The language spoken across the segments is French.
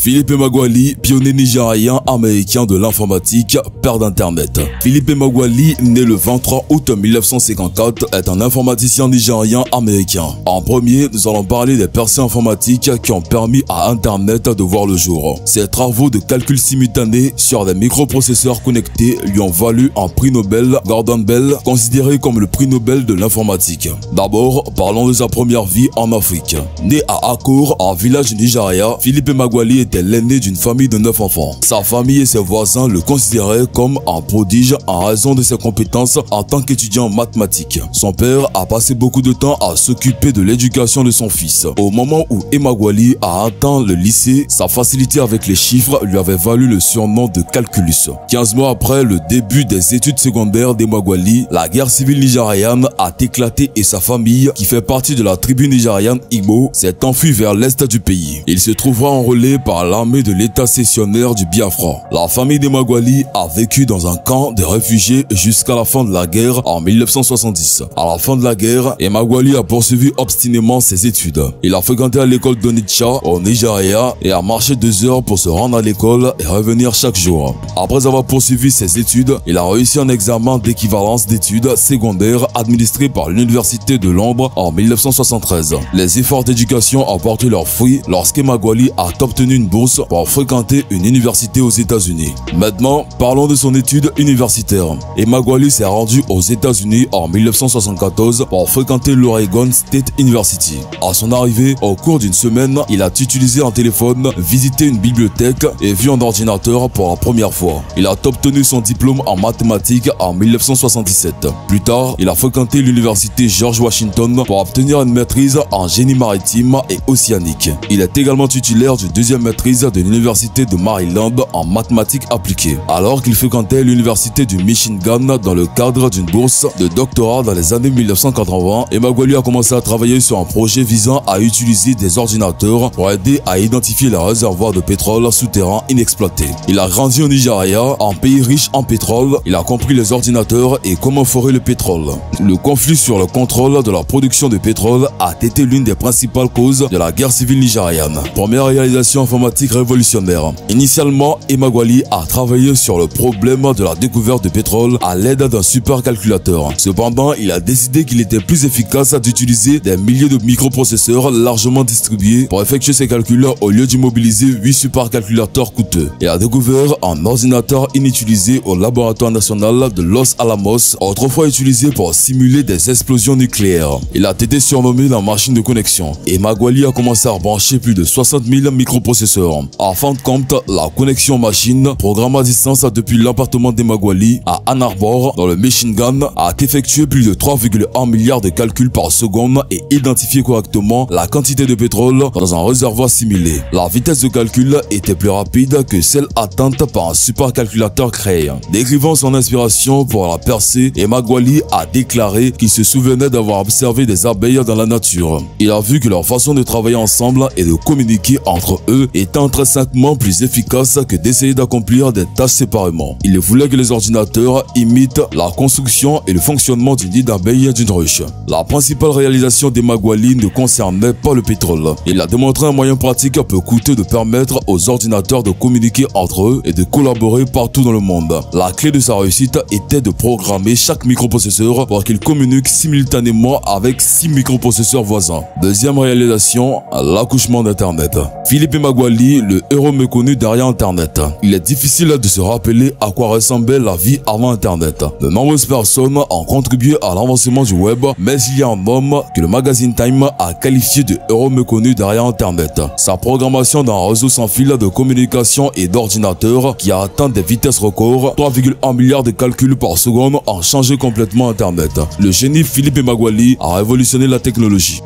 Philippe Emeagwali, pionnier nigérien américain de l'informatique, père d'Internet. Philippe Emeagwali, né le 23 août 1954, est un informaticien nigérien américain. En premier, nous allons parler des percées informatiques qui ont permis à Internet de voir le jour. Ses travaux de calcul simultané sur des microprocesseurs connectés lui ont valu un prix Nobel Gordon Bell, considéré comme le prix Nobel de l'informatique. D'abord, parlons de sa première vie en Afrique. Né à Akure, un village du Nigeria, Philippe Emeagwali était l'aîné d'une famille de 9 enfants. Sa famille et ses voisins le considéraient comme un prodige en raison de ses compétences en tant qu'étudiant en mathématiques. Son père a passé beaucoup de temps à s'occuper de l'éducation de son fils. Au moment où Emeagwali a atteint le lycée, sa facilité avec les chiffres lui avait valu le surnom de Calculus. 15 mois après le début des études secondaires d'Emeagwali, la guerre civile nigériane a éclaté et sa famille, qui fait partie de la tribu nigériane Igbo, s'est enfuie vers l'est du pays. Il se trouvera enrôlé par l'armée de l'état sessionnaire du Biafra. La famille d'Emeagwali a vécu dans un camp de réfugiés jusqu'à la fin de la guerre en 1970. À la fin de la guerre, Emeagwali a poursuivi obstinément ses études. Il a fréquenté à l'école d'Onitsha au Nigeria et a marché 2 heures pour se rendre à l'école et revenir chaque jour. Après avoir poursuivi ses études, il a réussi un examen d'équivalence d'études secondaires administré par l'université de Londres en 1973. Les efforts d'éducation ont porté leurs fruits lorsqu'Emeagwali a obtenu une bourse pour fréquenter une université aux États-Unis. Maintenant, parlons de son étude universitaire. Emeagwali s'est rendu aux États-Unis en 1974 pour fréquenter l'Oregon State University. À son arrivée, au cours d'une semaine, il a utilisé un téléphone, visité une bibliothèque et vu un ordinateur pour la première fois. Il a obtenu son diplôme en mathématiques en 1977. Plus tard, il a fréquenté l'université George Washington pour obtenir une maîtrise en génie maritime et océanique. Il est également titulaire d'une deuxième maîtrise de l'université de Maryland en mathématiques appliquées. Alors qu'il fréquentait l'université du Michigan dans le cadre d'une bourse de doctorat dans les années 1980, Emeagwali a commencé à travailler sur un projet visant à utiliser des ordinateurs pour aider à identifier les réservoirs de pétrole souterrain inexploités. Il a grandi au Nigeria, un pays riche en pétrole. Il a compris les ordinateurs et comment forer le pétrole. Le conflit sur le contrôle de la production de pétrole a été l'une des principales causes de la guerre civile nigériane. Première réalisation informatique révolutionnaire. Initialement, Emeagwali a travaillé sur le problème de la découverte de pétrole à l'aide d'un supercalculateur. Cependant, il a décidé qu'il était plus efficace d'utiliser des milliers de microprocesseurs largement distribués pour effectuer ses calculs au lieu d'immobiliser 8 supercalculateurs coûteux. Il a découvert un ordinateur inutilisé au laboratoire national de Los Alamos, autrefois utilisé pour simuler des explosions nucléaires. Il a été surnommé la machine de connexion. Emeagwali a commencé à brancher plus de 60 000 microprocesseurs. En fin de compte, la connexion machine, programmée à distance depuis l'appartement d'Emeagwali à Ann Arbor, dans le Michigan, a effectué plus de 3,1 milliards de calculs par seconde et identifié correctement la quantité de pétrole dans un réservoir simulé. La vitesse de calcul était plus rapide que celle atteinte par un supercalculateur créé. Décrivant son inspiration pour la percée, Emeagwali a déclaré qu'il se souvenait d'avoir observé des abeilles dans la nature. Il a vu que leur façon de travailler ensemble et de communiquer entre eux était intrinsèquement plus efficace que d'essayer d'accomplir des tâches séparément. Il voulait que les ordinateurs imitent la construction et le fonctionnement du nid d'abeilles d'une ruche. La principale réalisation d'Emeagwali ne concernait pas le pétrole. Il a démontré un moyen pratique peu coûteux de permettre aux ordinateurs de communiquer entre eux et de collaborer partout dans le monde. La clé de sa réussite était de programmer chaque microprocesseur pour qu'il communique simultanément avec 6 microprocesseurs voisins. Deuxième réalisation, l'accouchement d'Internet. Philippe Emeagwali, le héros méconnu derrière Internet. Il est difficile de se rappeler à quoi ressemblait la vie avant Internet. De nombreuses personnes ont contribué à l'avancement du web, mais il y a un homme que le magazine Time a qualifié de héros méconnu derrière Internet. Sa programmation d'un réseau sans fil de communication et d'ordinateurs qui a atteint des vitesses records, 3,1 milliards de calculs par seconde, ont changé complètement Internet. Le génie Philippe Emeagwali a révolutionné la technologie.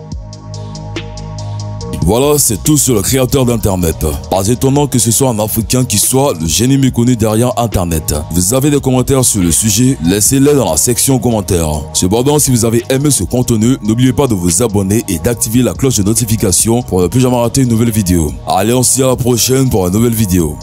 Voilà, c'est tout sur le créateur d'Internet. Pas étonnant que ce soit un Africain qui soit le génie méconnu derrière Internet. Vous avez des commentaires sur le sujet, laissez-les dans la section commentaires. Cependant, si vous avez aimé ce contenu, n'oubliez pas de vous abonner et d'activer la cloche de notification pour ne plus jamais rater une nouvelle vidéo. Allez, on se dit à la prochaine pour une nouvelle vidéo.